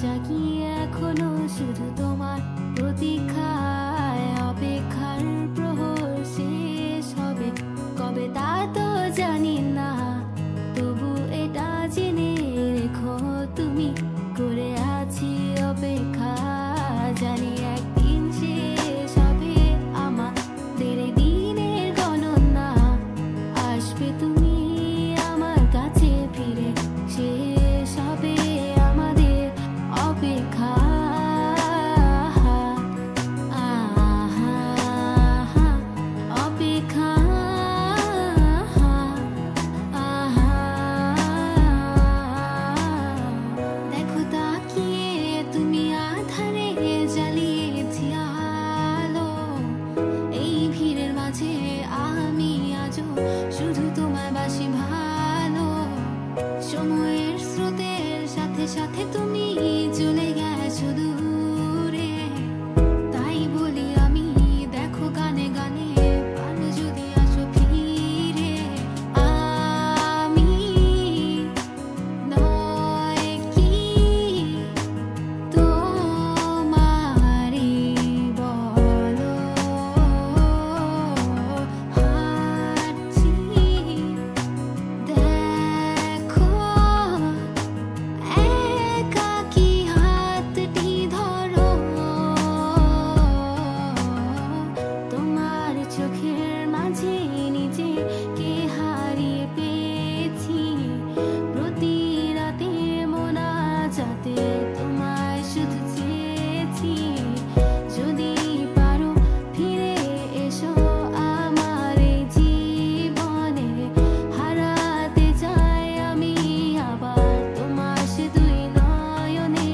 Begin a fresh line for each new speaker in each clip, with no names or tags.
জাগিয়ে এখনো শুধু তোমার প্রতীক্ষায়, অপেক্ষার প্রহর শেষ হবে কবে তা তো জানি না। তবু এটা জেনে রেখো তুমি করে আছি অপেক্ষা, জানি একদিন শেষ হবে আমাদের এই দিনের গণনা। আসবে তুমি আমার কাছে ফিরে, শেষ হবে আমাদের অপেক্ষা। অপেক্ষা। দেখো তাকিয়ে তুমি আধারে জ্বালিয়েছি আলো, এই ভিড়ের মাঝে আমি আজও শুধু তোমায় বাসি ভালো। সময়ের স্রোতের সাথে সাথে তুমি চলে গেছো দূরে, তাই বলি আমি দেখো গানে গানে পারো যদি আসো ফিরে। আমি নয় কি তোমারই বলো, হাঁটছি দেখো একাকী হাতটি ধরো। তোমার চোখের মাঝে নিজেকে হারিয়ে পেয়েছি, প্রতি রাতে মোনাজাতে তোমায় শুধু চেয়েছি। যদি পারো ফিরে এসো আমার এই জীবনে, হারাতে চাই আমি আবার তোমার সে দুই নয়নে।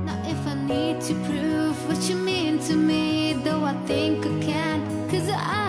Now if I need to prove what you mean to me, though I think I can, 'cause I